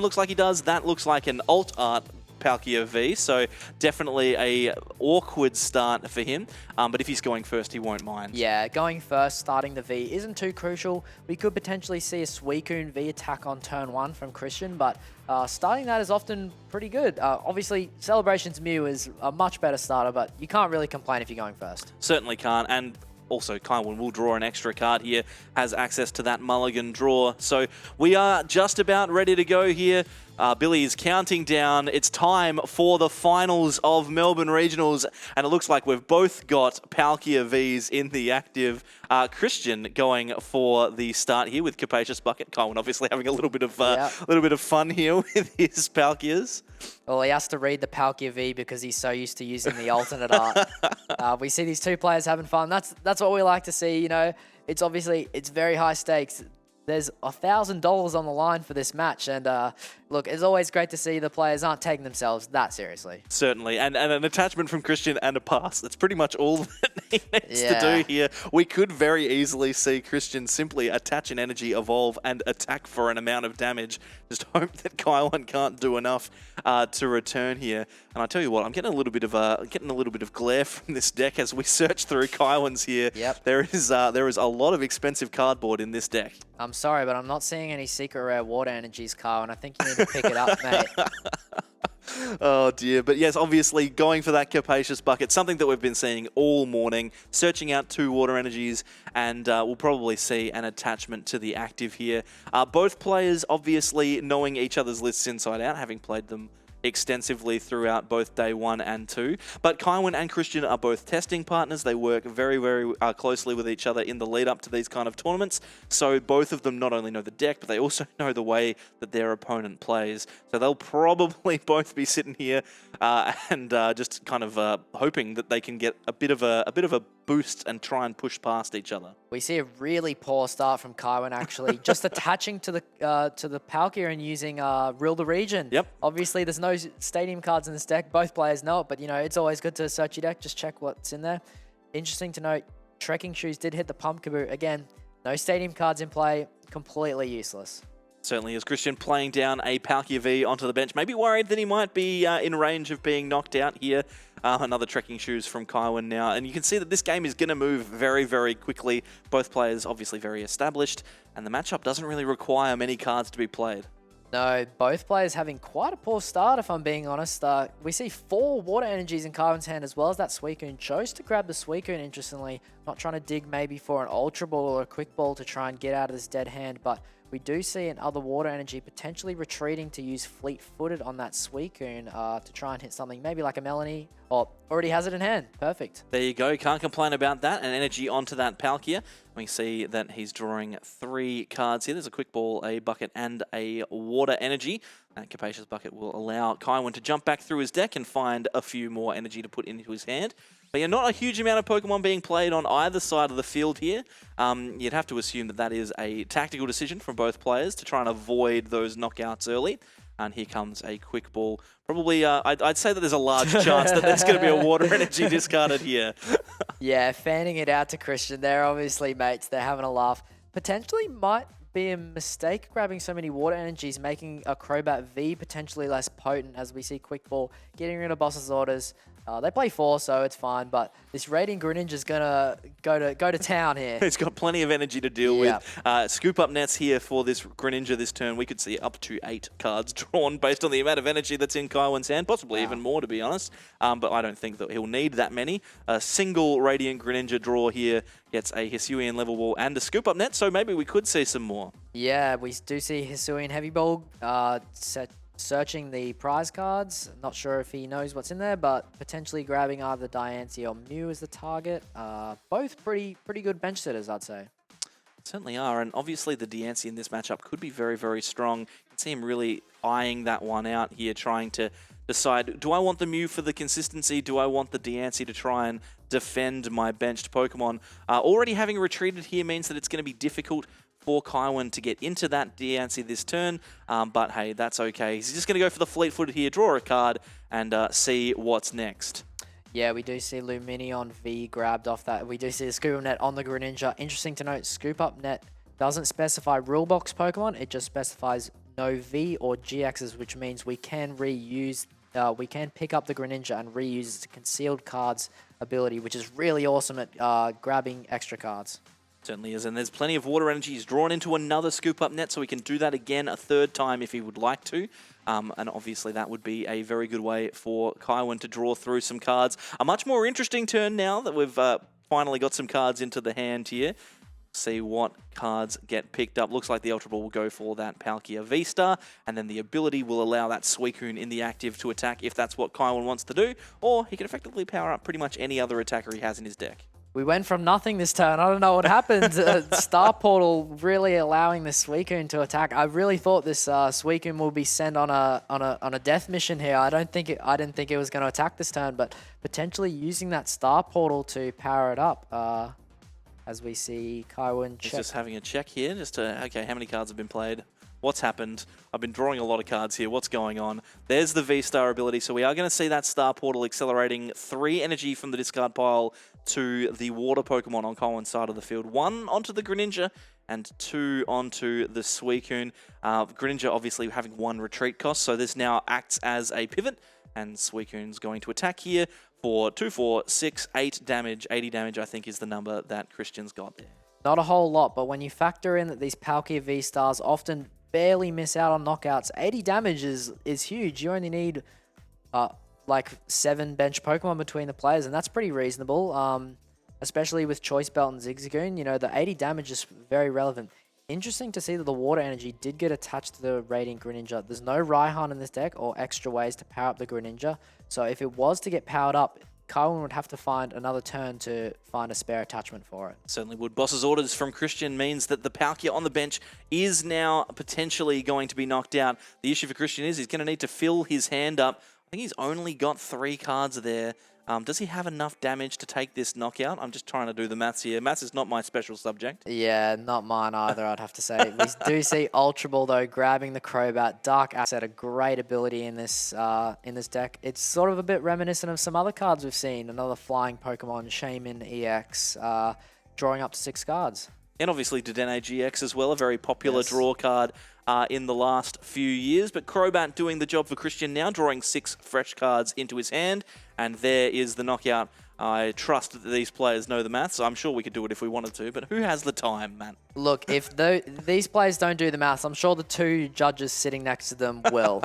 looks like he does. That looks like an alt art Palkia V, so definitely a awkward start for him. But if he's going first, he won't mind. Yeah, going first, starting the V isn't too crucial. We could potentially see a Suicune V attack on turn 1 from Christian, but starting that is often pretty good. Obviously, Celebration's Mew is a much better starter, but you can't really complain if you're going first. Certainly can't, and also, Kaiwen will draw an extra card here, has access to that mulligan draw. So we are just about ready to go here. Billy is counting down. It's time for the finals of Melbourne Regionals, and it looks like we've both got Palkia Vs in the active. Christian going for the start here with Capacious Bucket. Kaiwen obviously having a little bit of fun here with his Palkias. Well, he has to read the Palkia V because he's so used to using the alternate art. We see these two players having fun. That's what we like to see. You know, it's very high stakes. There's $1,000 on the line for this match, and look, it's always great to see the players aren't taking themselves that seriously. Certainly, and an attachment from Christian and a pass. That's pretty much all that he needs to do here. We could very easily see Christian simply attach an energy, evolve, and attack for an amount of damage. Just hope that Kaiwen can't do enough to return here. And I tell you what, I'm getting a little bit of glare from this deck as we search through Kaiwen's here. Yep. There is a lot of expensive cardboard in this deck. I'm sorry, but I'm not seeing any secret rare water energies, Kyle, and I think you need to pick it up, mate. Oh dear, but yes, obviously going for that Capacious Bucket, something that we've been seeing all morning, searching out 2 water energies, and we'll probably see an attachment to the active here. Both players obviously knowing each other's lists inside out, having played them extensively throughout both day 1 and 2. But Kaiwen and Christian are both testing partners. They work very, very closely with each other in the lead up to these kind of tournaments. So both of them not only know the deck, but they also know the way that their opponent plays. So they'll probably both be sitting here and just kind of hoping that they can get a bit of a boost and try and push past each other. We see a really poor start from Kaiwen, actually, just attaching to the Palkia and using Rule the Region. Yep. Obviously, there's no stadium cards in this deck. Both players know it, but you know it's always good to search your deck, just check what's in there. Interesting to note, Trekking Shoes did hit the Pumpkaboo. Again, no stadium cards in play, completely useless. Certainly is. Christian playing down a Palkia V onto the bench. Maybe worried that he might be in range of being knocked out here. Another Trekking Shoes from Kaiwen now. And you can see that this game is going to move very, very quickly. Both players obviously very established. And the matchup doesn't really require many cards to be played. No, both players having quite a poor start, if I'm being honest. We see 4 water energies in Kaiwen's hand as well as that Suicune. Chose to grab the Suicune, interestingly. Not trying to dig maybe for an Ultra Ball or a Quick Ball to try and get out of this dead hand, but we do see another water energy potentially retreating to use Fleet-Footed on that Suicune to try and hit something maybe like a Melanie, or already has it in hand. Perfect. There you go. Can't complain about that. An energy onto that Palkia. We see that he's drawing 3 cards here. There's a Quick Ball, a Bucket, and a Water Energy. That Capacious Bucket will allow Kaiwen to jump back through his deck and find a few more energy to put into his hand. But yeah, not a huge amount of Pokemon being played on either side of the field here. You'd have to assume that that is a tactical decision from both players to try and avoid those knockouts early. And here comes a Quick Ball. Probably, I'd say that there's a large chance that there's going to be a Water Energy discarded here. Yeah, fanning it out to Christian. They're obviously mates. They're having a laugh. Potentially might be a mistake grabbing so many water energies, making a Crobat V potentially less potent as we see Quick Ball getting rid of Boss's orders. They play 4, so it's fine, but this Radiant Greninja's gonna go to town here. It's got plenty of energy to deal with. Scoop up nets here for this Greninja this turn. We could see up to 8 cards drawn based on the amount of energy that's in Kaiwen's hand, possibly even more, to be honest. But I don't think that he'll need that many. A single Radiant Greninja draw here gets a Hisuian level ball and a scoop up net, so maybe we could see some more. Yeah, we do see Hisuian Heavy Ball searching the prize cards. Not sure if he knows what's in there, but potentially grabbing either Diancie or Mew as the target. Both pretty good bench sitters, I'd say. Certainly are, and obviously the Diancie in this matchup could be very, very strong. You can see him really eyeing that one out here, trying to decide, do I want the Mew for the consistency? Do I want the Diancie to try and defend my benched Pokemon? Already having retreated here means that it's going to be difficult for Kaiwen to get into that Diancie this turn, but hey, that's okay. He's just going to go for the Fleet-Footed here, draw a card, and see what's next. Yeah, we do see Lumineon V grabbed off that. We do see the Scoop Up Net on the Greninja. Interesting to note, Scoop Up Net doesn't specify Rule Box Pokemon, it just specifies no V or GXs, which means we can reuse, we can pick up the Greninja and reuse its concealed cards ability, which is really awesome at grabbing extra cards. Certainly is, and there's plenty of water energies drawn into another scoop up net, so we can do that again a third time if he would like to. And obviously that would be a very good way for Kaiwen to draw through some cards. A much more interesting turn now that we've finally got some cards into the hand here. See what cards get picked up. Looks like the Ultra Ball will go for that Palkia V-Star, and then the ability will allow that Suicune in the active to attack if that's what Kaiwen wants to do, or he can effectively power up pretty much any other attacker he has in his deck. We went from nothing this turn. I don't know what happened. Star Portal really allowing the Suicune to attack. I really thought this Suicune will be sent on a death mission here. I didn't think it was going to attack this turn, but potentially using that Star Portal to power it up. As we see Kaiwen check. Just having a check here, just to, okay, how many cards have been played? What's happened? I've been drawing a lot of cards here. What's going on? There's the V-Star ability. So we are going to see that Star Portal accelerating 3 energy from the discard pile to the water Pokemon on Kaiwen's side of the field. 1 onto the Greninja and 2 onto the Suicune. Greninja obviously having 1 retreat cost, so this now acts as a pivot. And Suicune's going to attack here for 2, 4, 6, 8 damage. 80 damage, I think, is the number that Christian's got there. Not a whole lot, but when you factor in that these Palkia V-Stars often barely miss out on knockouts, 80 damage is huge. You only need like 7 bench Pokemon between the players, and that's pretty reasonable, especially with Choice Belt and Zigzagoon. You know, the 80 damage is very relevant. Interesting to see that the water energy did get attached to the Radiant Greninja. There's no Raihan in this deck or extra ways to power up the Greninja. So if it was to get powered up, Kaiwen would have to find another turn to find a spare attachment for it. Certainly would. Boss's orders from Christian means that the Palkia on the bench is now potentially going to be knocked out. The issue for Christian is he's going to need to fill his hand up. I think he's only got 3 cards there. Does he have enough damage to take this knockout? I'm just trying to do the maths here. Maths is not my special subject. Yeah, not mine either, I'd have to say. We do see Ultra Ball, though, grabbing the Crobat. Dark Asset, a great ability in this deck. It's sort of a bit reminiscent of some other cards we've seen. Another flying Pokemon, Shaman EX, drawing up to 6 cards. And obviously Dedenne GX as well, a very popular draw card in the last few years. But Crobat doing the job for Christian now, drawing 6 fresh cards into his hand. And there is the knockout. I trust that these players know the maths. I'm sure we could do it if we wanted to, but who has the time, man? Look, if these players don't do the maths, I'm sure the 2 judges sitting next to them will.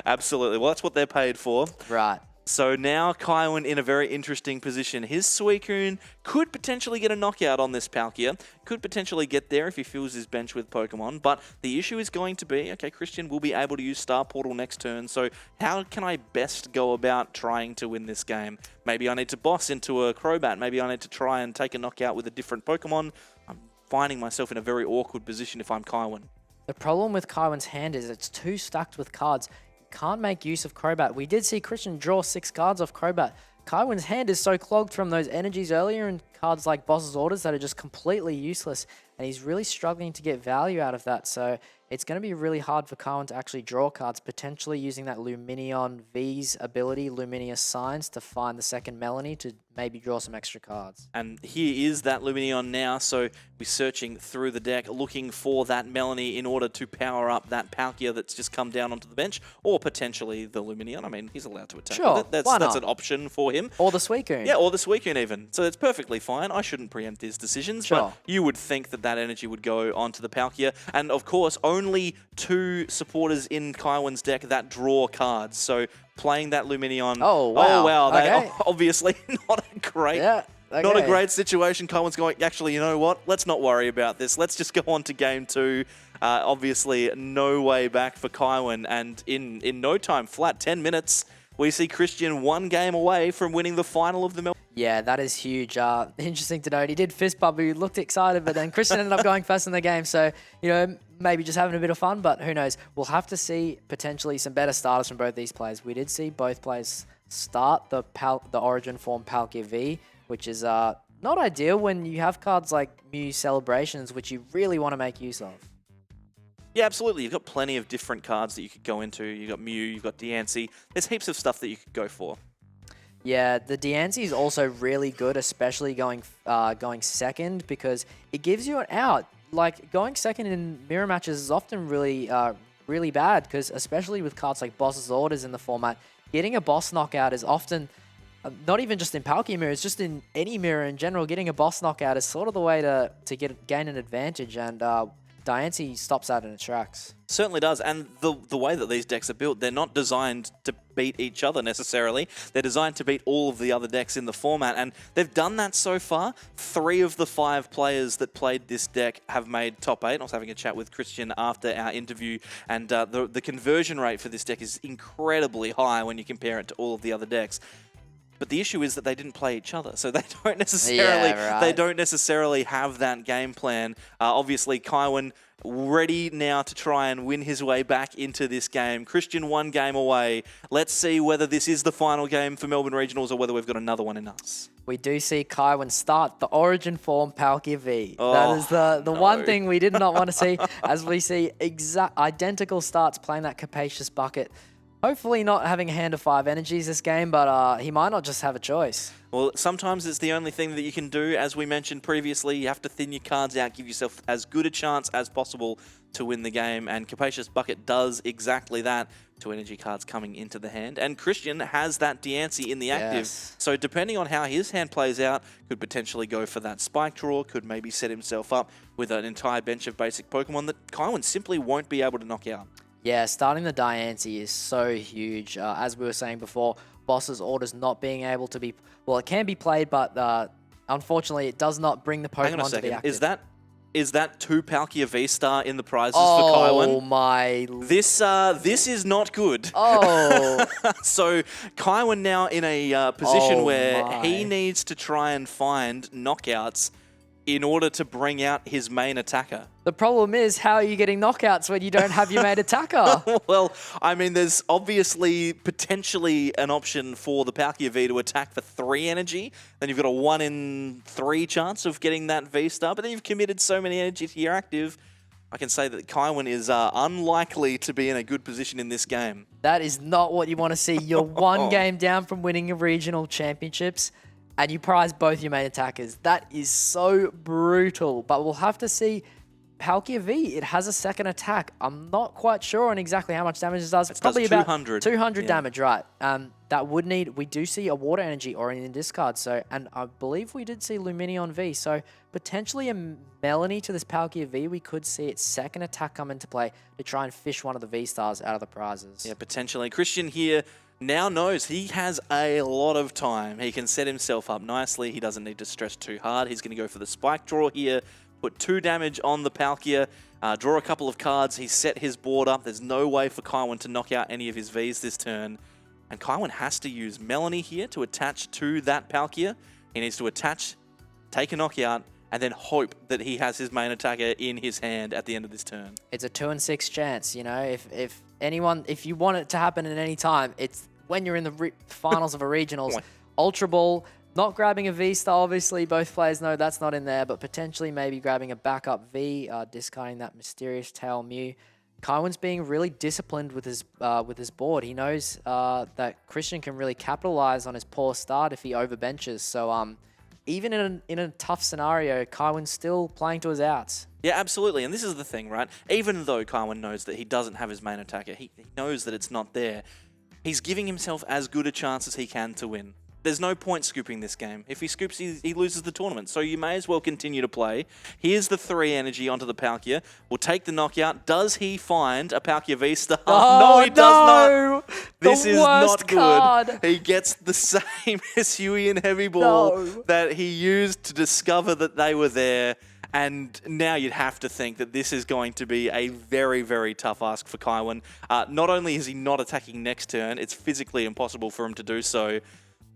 Absolutely. Well, that's what they're paid for. Right. So now Kaiwen in a very interesting position. His Suicune could potentially get a knockout on this Palkia. Could potentially get there if he fills his bench with Pokemon. But the issue is going to be, okay, Christian will be able to use Star Portal next turn. So how can I best go about trying to win this game? Maybe I need to boss into a Crobat. Maybe I need to try and take a knockout with a different Pokemon. I'm finding myself in a very awkward position if I'm Kaiwen. The problem with Kaiwen's hand is it's too stacked with cards. Can't make use of Crobat. We did see Christian draw 6 cards off Crobat. Kaiwen's hand is so clogged from those energies earlier and cards like Boss's Orders that are just completely useless, and he's really struggling to get value out of that. So it's going to be really hard for Kaiwen to actually draw cards, potentially using that Luminion V's ability, Luminous Signs, to find the second Melanie to maybe draw some extra cards. And here is that Luminion now, so we're searching through the deck, looking for that Melanie in order to power up that Palkia that's just come down onto the bench, or potentially the Luminion. I mean, he's allowed to attack. Sure, that's an option for him. Or the Suicune. Yeah, or the Suicune even. So it's perfectly fine. I shouldn't preempt his decisions, Sure. but you would think that that energy would go onto the Palkia. And of course, only 2 supporters in Kaiwen's deck that draw cards. So playing that Luminion. Oh, wow. Oh, wow. Okay. Obviously not a great... Yeah. Okay. Not a great situation. Kaiwen's going, actually, you know what? Let's not worry about this. Let's just go on to game 2. Obviously, no way back for Kaiwen. And in no time, flat 10 minutes, we see Christian 1 game away from winning the final of the Melbourne. Yeah, that is huge. Interesting to note. He did fist bump. He looked excited, but then Christian ended up going first in the game. So, you know, maybe just having a bit of fun, but who knows? We'll have to see potentially some better starters from both these players. We did see both players start the Origin form Palkia V, which is not ideal when you have cards like Mew Celebrations, which you really want to make use of. Yeah, absolutely. You've got plenty of different cards that you could go into. You've got Mew, you've got Diancie. There's heaps of stuff that you could go for. Yeah, the Diancie is also really good, especially going second, because it gives you an out. Like, going second in mirror matches is often really really bad because especially with cards like Boss's Orders in the format, getting a boss knockout is often, not even just in Palkia mirrors, just in any mirror in general, getting a boss knockout is sort of the way to gain an advantage, and Diancie stops that in its tracks. Certainly does, and the way that these decks are built, they're not designed to beat each other necessarily. They're designed to beat all of the other decks in the format, and they've done that so far. 3 of the 5 players that played this deck have made top 8. I was having a chat with Christian after our interview, and the conversion rate for this deck is incredibly high when you compare it to all of the other decks. But the issue is that they didn't play each other, so they don't necessarily have that game plan. Obviously, Kaiwen ready now to try and win his way back into this game. Christian 1 game away. Let's see whether this is the final game for Melbourne Regionals or whether we've got another one in us. We do see Kaiwen start the Origin form Palkia V. Oh, that is the no. one thing we did not want to see, as we see identical starts playing that Capacious Bucket. Hopefully not having a hand of 5 energies this game, but he might not just have a choice. Well, sometimes it's the only thing that you can do. As we mentioned previously, you have to thin your cards out, give yourself as good a chance as possible to win the game, and Capacious Bucket does exactly that. 2 energy cards coming into the hand, and Christian has that Diancie in the active. Yes. So depending on how his hand plays out, could potentially go for that Spike Draw, could maybe set himself up with an entire bench of basic Pokemon that Kaiwen simply won't be able to knock out. Yeah, starting the Diancie is so huge. As we were saying before, Boss's Orders not being able to be... Well, it can be played, but unfortunately, it does not bring the Hang on a Pokemon to second. the active. Is that 2 Palkia V-Star in the prizes for Oh Kaiwen? my... This is not good. Oh, So Kaiwen now in a position Oh where my. he needs to try and find knockouts in order to bring out his main attacker. the problem is, how are you getting knockouts when you don't have your main attacker? Well, I mean, there's obviously potentially an option for the Palkia V to attack for 3 energy. Then you've got a 1 in 3 chance of getting that V-Star, but then you've committed so many energy to your active. I can say that Kaiwen is unlikely to be in a good position in this game. That is not what you want to see. You're 1 game down from winning a regional championships, and you prize both your main attackers. That is so brutal. But we'll have to see. Palkia V, it has a second attack. I'm not quite sure on exactly how much damage it does. It Probably does about 200. 200 Yeah. damage, right. That would need, we do see a water energy or in discard. So, and I believe we did see Luminion V. So potentially a Melanie to this Palkia V, we could see its second attack come into play to try and fish one of the V-Stars out of the prizes. Yeah, potentially. Christian here now knows he has a lot of time. He can set himself up nicely. He doesn't need to stress too hard. He's going to go for the Spike Draw here. Put 2 damage on the Palkia, draw a couple of cards. He's set his board up. There's no way for Kaiwen to knock out any of his Vs this turn. And Kaiwen has to use Melanie here to attach to that Palkia. He needs to attach, take a knockout, and then hope that he has his main attacker in his hand at the end of this turn. It's a 2 in 6 chance, you know. If you want it to happen at any time, it's when you're in the finals of a regionals. Ultra Ball, not grabbing a V-Star, obviously. Both players know that's not in there, but potentially maybe grabbing a backup V, discarding that Mysterious Tail Mew. Kaiwen's being really disciplined with his board. He knows that Christian can really capitalize on his poor start if he overbenches. So even in a tough scenario, Kaiwen's still playing to his outs. Yeah, absolutely. And this is the thing, right? Even though Kaiwen knows that he doesn't have his main attacker, he knows that it's not there. He's giving himself as good a chance as he can to win. There's no point scooping this game. If he scoops, he loses the tournament. So you may as well continue to play. Here's the 3 energy onto the Palkia. We'll take the knockout. Does he find a Palkia V-Star? Oh, no, he does not. This The is worst not good. card. He gets the same Hisuian Heavy Ball that he used to discover that they were there. And now you'd have to think that this is going to be a very, very tough ask for Kaiwen. Not only is he not attacking next turn, it's physically impossible for him to do so.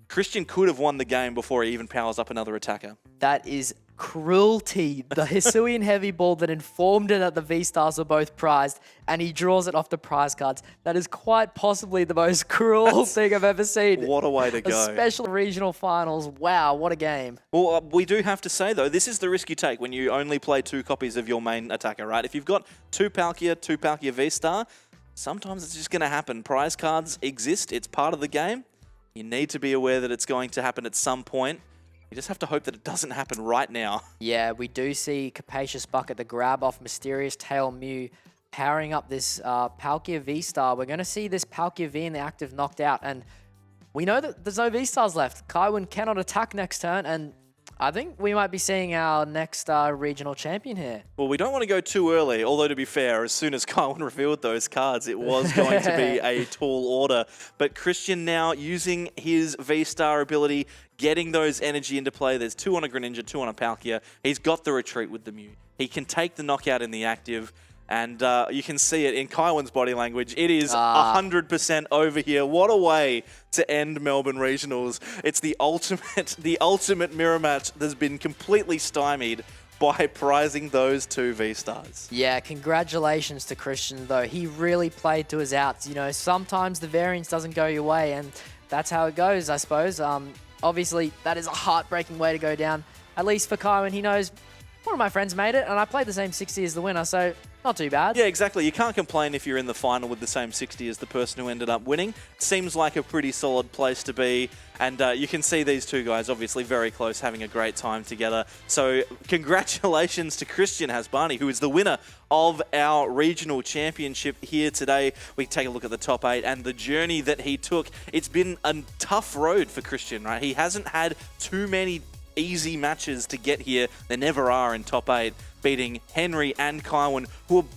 Christian could have won the game before he even powers up another attacker. That is cruelty. The Hisuian Heavy Ball that informed him that the V-Stars were both prized, and he draws it off the prize cards. That is quite possibly the most cruel thing I've ever seen. What a way to go. Especially regional finals. Wow, what a game. Well, we do have to say, though, this is the risk you take when you only play 2 copies of your main attacker, right? If you've got 2 Palkia V-Star, sometimes it's just going to happen. Prize cards exist. It's part of the game. You need to be aware that it's going to happen at some point. You just have to hope that it doesn't happen right now. Yeah, we do see Capacious Bucket, the grab off Mysterious Tail Mew. powering up this Palkia V-Star. We're going to see this Palkia V in the active knocked out, and we know that there's no V-Stars left. Kaiwen cannot attack next turn, and I think we might be seeing our next regional champion here. Well, we don't want to go too early, although to be fair, as soon as Kaiwen revealed those cards, it was going to be a tall order. But Christian now using his V-Star ability, getting those energy into play. There's 2 on a Greninja, 2 on a Palkia. He's got the retreat with the Mew. He can take the knockout in the active. And you can see it in Kaiwen's body language. It is 100% over here. What a way to end Melbourne Regionals. It's the ultimate mirror match that's been completely stymied by prizing those 2 V-Stars. Yeah, congratulations to Christian, though. He really played to his outs. You know, sometimes the variance doesn't go your way, and that's how it goes, I suppose. Obviously, that is a heartbreaking way to go down. At least for Kaiwen, he knows one of my friends made it, and I played the same 60 as the winner, so not too bad. Yeah, exactly. You can't complain if you're in the final with the same 60 as the person who ended up winning. Seems like a pretty solid place to be. And you can see these 2 guys obviously very close, having a great time together. So congratulations to Christian Hasbani, who is the winner of our regional championship here today. We take a look at the top 8 and the journey that he took. It's been a tough road for Christian, right? He hasn't had too many easy matches to get here. There never are in top 8, beating Henry and Kaiwen, who are